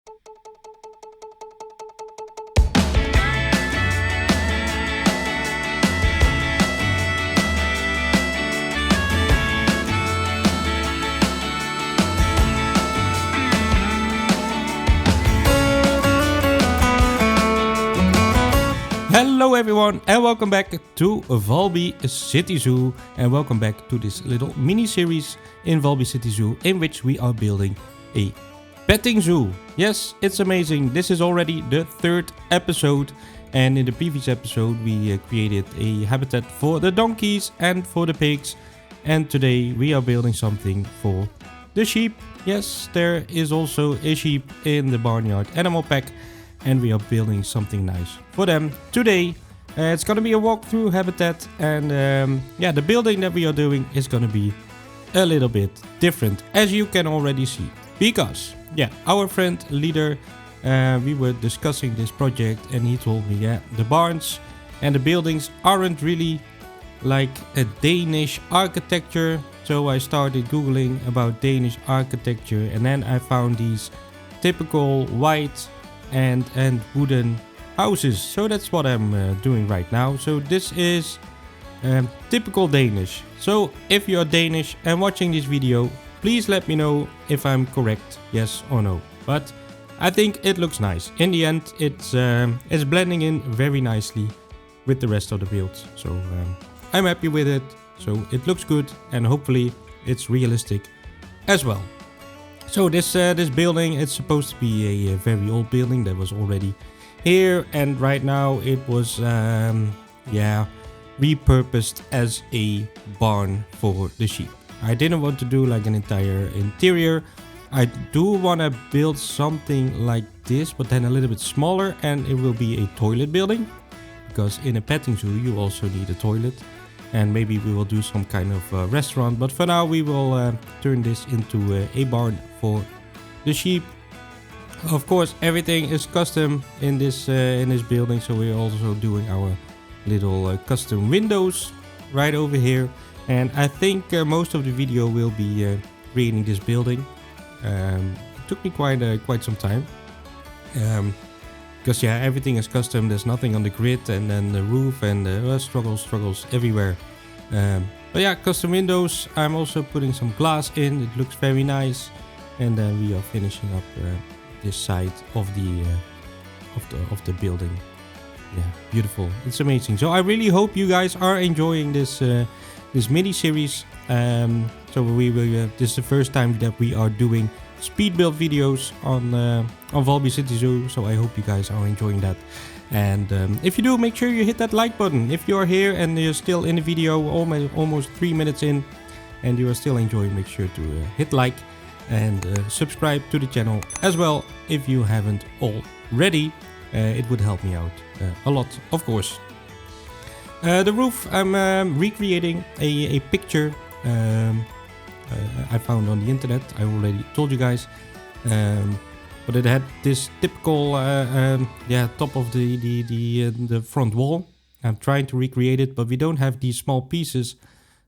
Hello everyone and welcome back to Valby City Zoo, and welcome back to this little mini series in Valby City Zoo in which we are building a petting zoo. Yes, it's amazing. This is already the third episode, and in the previous episode we created a habitat for the donkeys and for the pigs, and today we are building something for the sheep. Yes, there is also a sheep in the barnyard animal pack, and we are building something nice for them today. It's gonna be a walkthrough habitat, and yeah, the building that we are doing is gonna be a little bit different, as you can already see, because yeah, our friend leader, we were discussing this project and he told me, yeah, the barns and the buildings aren't really like a Danish architecture. So I started googling about Danish architecture, and then I found these typical white and wooden houses. So that's what I'm doing right now. So this is typical Danish. So if you're Danish and watching this video, please let me know if I'm correct, yes or no. But I think it looks nice. In the end, it's blending in very nicely with the rest of the build. So I'm happy with it. So it looks good, and hopefully it's realistic as well. So this building, it's supposed to be a very old building that was already here, and right now it was yeah, repurposed as a barn for the sheep. I didn't want to do like an entire interior. I do want to build something like this, but then a little bit smaller, and it will be a toilet building, because in a petting zoo you also need a toilet. And maybe we will do some kind of restaurant, but for now we will turn this into a barn for the sheep. Of course, everything is custom in this building, so we're also doing our little custom windows right over here. And I think most of the video will be creating this building. It took me quite some time, because yeah, everything is custom. There's nothing on the grid, and then the roof, and struggles everywhere. But yeah, custom windows. I'm also putting some glass in. It looks very nice, and then we are finishing up this side of the building. Yeah, beautiful. It's amazing. So I really hope you guys are enjoying this this mini series. So we will. This is the first time that we are doing speed build videos on Valby City Zoo, so I hope you guys are enjoying that. And if you do, make sure you hit that like button. If you're here and you're still in the video, almost 3 minutes in, and you are still enjoying, make sure to hit like and subscribe to the channel as well if you haven't already. It would help me out a lot, of course. The roof, I'm recreating a picture I found on the internet. I already told you guys, but it had this typical yeah, top of the front wall. I'm trying to recreate it, but we don't have these small pieces,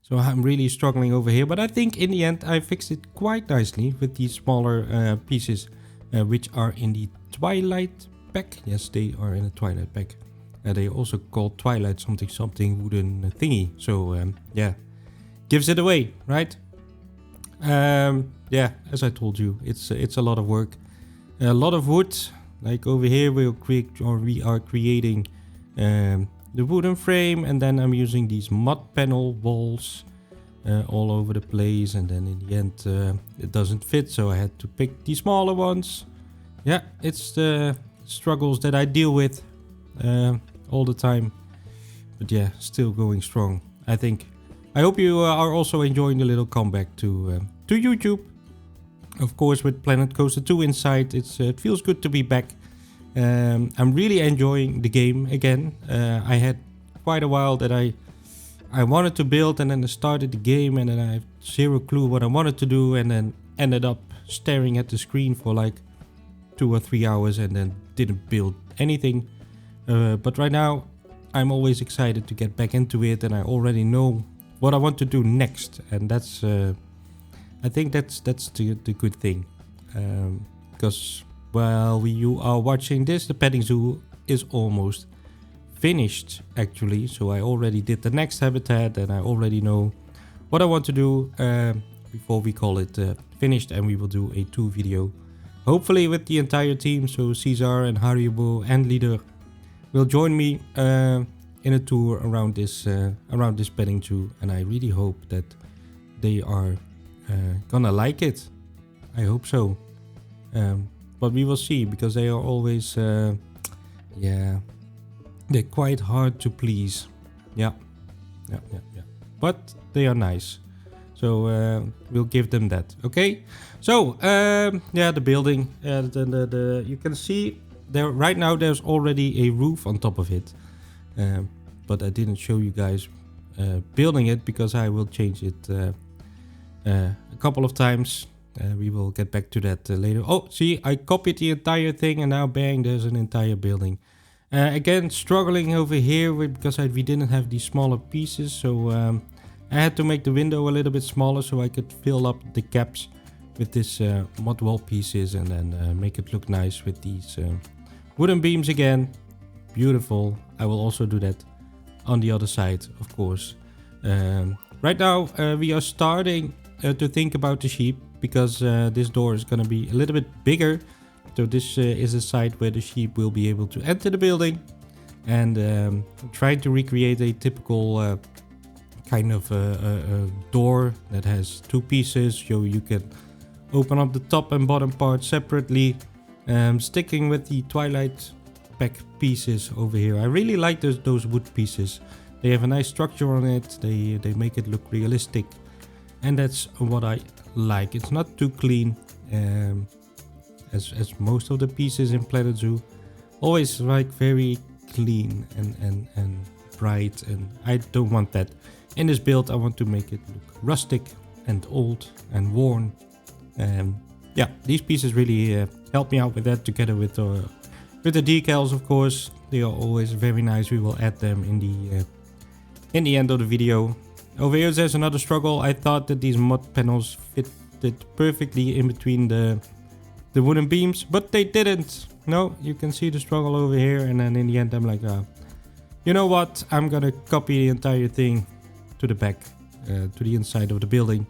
so I'm really struggling over here. But I think in the end I fixed it quite nicely with these smaller pieces, which are in the Twilight pack. Yes, they are in the Twilight pack. They also call Twilight something wooden thingy. So yeah, gives it away, right? Yeah, as I told you, it's a lot of work, a lot of wood. Like over here we are creating the wooden frame, and then I'm using these mud panel walls all over the place, and then in the end it doesn't fit, so I had to pick the smaller ones. Yeah, it's the struggles that I deal with all the time, but yeah, still going strong, I think. I hope you are also enjoying the little comeback to YouTube. Of course, with Planet Coaster 2 inside, it feels good to be back. I'm really enjoying the game again. I had quite a while that I wanted to build, and then I started the game, and then I have zero clue what I wanted to do, and then ended up staring at the screen for like 2 or 3 hours, and then didn't build anything. But right now, I'm always excited to get back into it, and I already know what I want to do next, and that's I think that's the good thing, because while you are watching this, the petting zoo is almost finished actually. So I already did the next habitat and I already know what I want to do before we call it finished, and we will do a 2 video. Hopefully with the entire team, so Caesar and Haribo and Leader will join me in a tour around this petting zoo, and I really hope that they are gonna like it. I hope so. But we will see, because they are always, yeah, they're quite hard to please. Yeah. But they are nice. So we'll give them that. Okay. So yeah, the building. You can see there right now. There's already a roof on top of it. But I didn't show you guys building it because I will change it a couple of times. We will get back to that later. Oh, see, I copied the entire thing and now bang, there's an entire building. Again, struggling over here because we didn't have these smaller pieces. So I had to make the window a little bit smaller so I could fill up the gaps with this mud wall pieces, and then make it look nice with these wooden beams again. Beautiful. I will also do that on the other side, of course. Right now we are starting to think about the sheep, because this door is going to be a little bit bigger. So this is a side where the sheep will be able to enter the building, and try to recreate a typical kind of a door that has 2 pieces, so you can open up the top and bottom part separately. Sticking with the Twilight back pieces over here. I really like those wood pieces. They have a nice structure on it. They make it look realistic, and that's what I like. It's not too clean, as most of the pieces in Planet Zoo. Always like very clean and bright, and I don't want that. In this build I want to make it look rustic and old and worn. Yeah, these pieces really help me out with that, together with the decals, of course. They are always very nice. We will add them in the end of the video. Over here there's another struggle. I thought that these mud panels fitted perfectly in between the wooden beams, but they didn't. No, you can see the struggle over here, and then in the end I'm like, you know what, I'm gonna copy the entire thing to the back, to the inside of the building,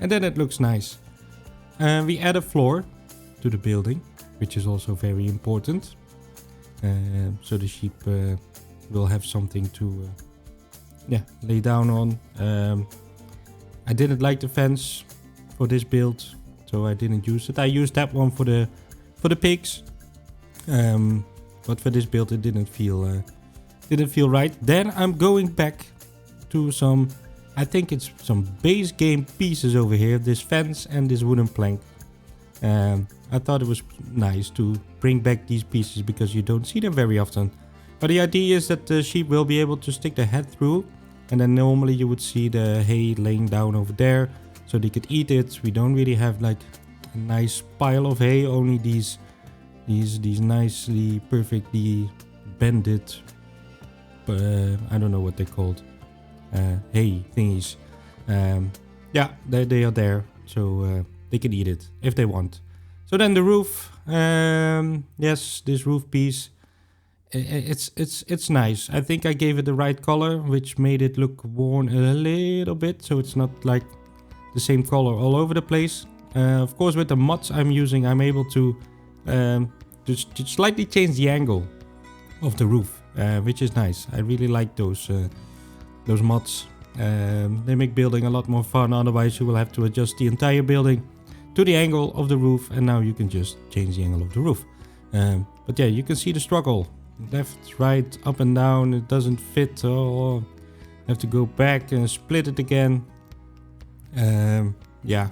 and then it looks nice. We add a floor to the building, which is also very important, so the sheep will have something to lay down on. I didn't like the fence for this build, so I didn't use it. I used that one for the pigs, but for this build it didn't feel right. Then I'm going back to some, I think it's some base game pieces over here, this fence and this wooden plank. I thought it was nice to bring back these pieces because you don't see them very often. But the idea is that the sheep will be able to stick their head through, and then normally you would see the hay laying down over there so they could eat it. We don't really have like a nice pile of hay, only these nicely, perfectly bended, I don't know what they're called, hay thingies. Yeah, they are there, so they can eat it if they want. So then the roof, yes, this roof piece, it's nice. I think I gave it the right color, which made it look worn a little bit, so it's not like the same color all over the place. Of course, with the mods I'm using, I'm able to slightly change the angle of the roof, which is nice. I really like those mods. They make building a lot more fun. Otherwise you will have to adjust the entire building to the angle of the roof, and now you can just change the angle of the roof. But yeah, you can see the struggle. Left, right, up and down. It doesn't fit. Oh, have to go back and split it again. Yeah,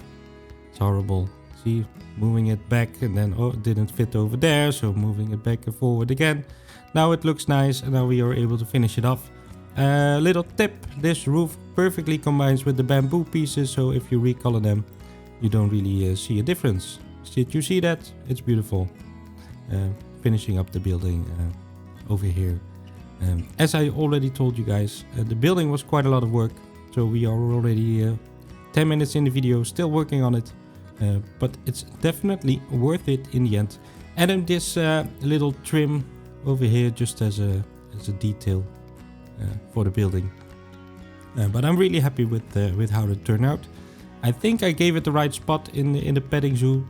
it's horrible. See, moving it back, and then it didn't fit over there, so moving it back and forward again. Now it looks nice, and now we are able to finish it off. Little tip, this roof perfectly combines with the bamboo pieces, so if you recolor them, you don't really see a difference. Did you see that? It's beautiful. Finishing up the building over here. As I already told you guys, the building was quite a lot of work, so we are already 10 minutes in the video, still working on it, but it's definitely worth it in the end. adding this little trim over here just as a detail for the building. But I'm really happy with how it turned out. I think I gave it the right spot in the petting zoo.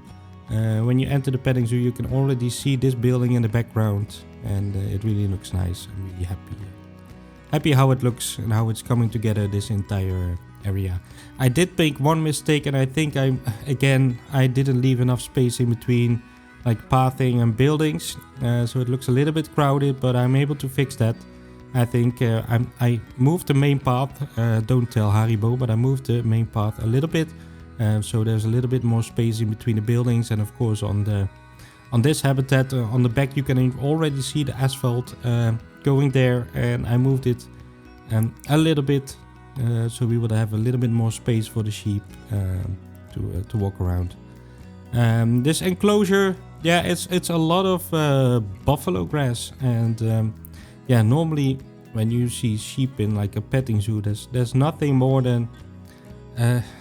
When you enter the petting zoo, you can already see this building in the background, and it really looks nice. I'm really happy how it looks and how it's coming together, this entire area. I did make one mistake, and I think I didn't leave enough space in between like pathing and buildings, so it looks a little bit crowded, but I'm able to fix that. I think I moved the main path, don't tell Haribo, but I moved the main path a little bit, so there's a little bit more space in between the buildings. And of course on this habitat on the back you can already see the asphalt going there, and I moved it a little bit, so we would have a little bit more space for the sheep to walk around. This enclosure, yeah, it's a lot of buffalo grass, and yeah, normally when you see sheep in like a petting zoo, there's nothing more than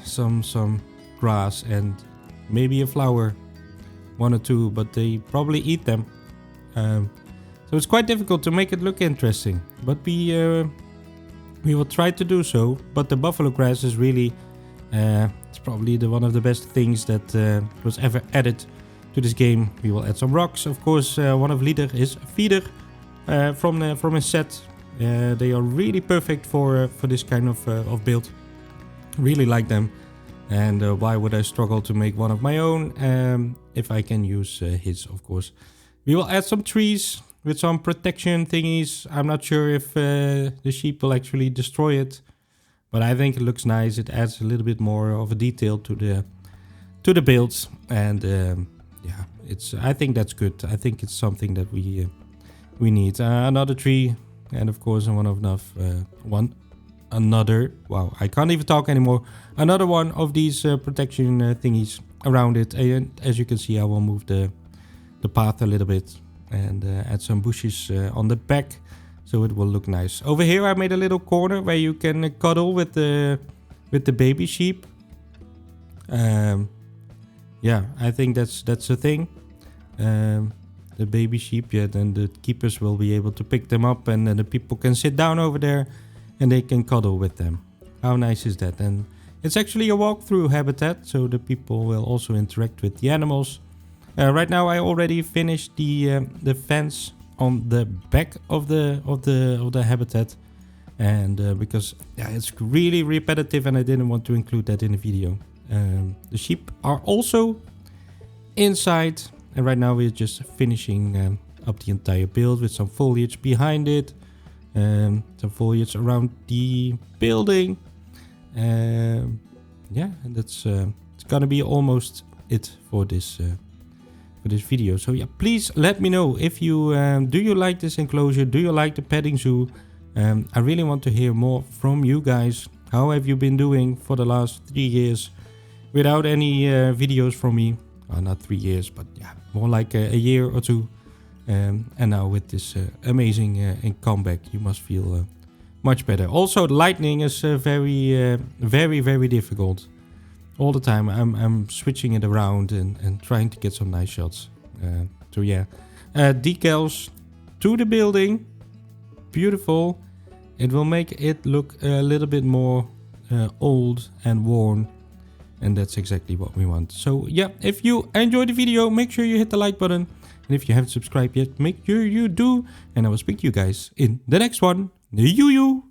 some grass and maybe a flower, one or two, but they probably eat them. So it's quite difficult to make it look interesting, but we will try to do so. But the buffalo grass is really it's probably one of the best things that was ever added to this game. We will add some rocks, of course. One of leader is feeder from a set. They are really perfect for this kind of build. Really like them, and why would I struggle to make one of my own if I can use his, of course. We will add some trees with some protection thingies. I'm not sure if the sheep will actually destroy it, but I think it looks nice. It adds a little bit more of a detail to the builds, and yeah, I think that's good. I think it's something that we need. Another tree, and of course another, wow, I can't even talk anymore. Another one of these protection thingies around it, and as you can see, I will move the path a little bit and add some bushes on the back, so it will look nice. Over here I made a little corner where you can cuddle with the baby sheep. Yeah, I think that's a thing. The baby sheep, yeah, then the keepers will be able to pick them up, and then the people can sit down over there and they can cuddle with them. How nice is that? And it's actually a walkthrough habitat, so the people will also interact with the animals. Right now I already finished the fence on the back of the habitat, and because yeah, it's really repetitive and I didn't want to include that in the video. The sheep are also inside, and right now we're just finishing up the entire build with some foliage behind it, some foliage around the building. Yeah, and that's it's gonna be almost it for this video. So yeah, please let me know if you do you like this enclosure, do you like the petting zoo. I really want to hear more from you guys. How have you been doing for the last 3 years without any videos from me? Well, not 3 years, but yeah, more like a year or two. And now with this amazing comeback, you must feel much better. Also, the lighting is very difficult. All the time I'm switching it around and trying to get some nice shots. So yeah, decals to the building, beautiful. It will make it look a little bit more old and worn, and that's exactly what we want. So yeah, if you enjoyed the video, make sure you hit the like button, and if you haven't subscribed yet, make sure you do, and I will speak to you guys in the next one. You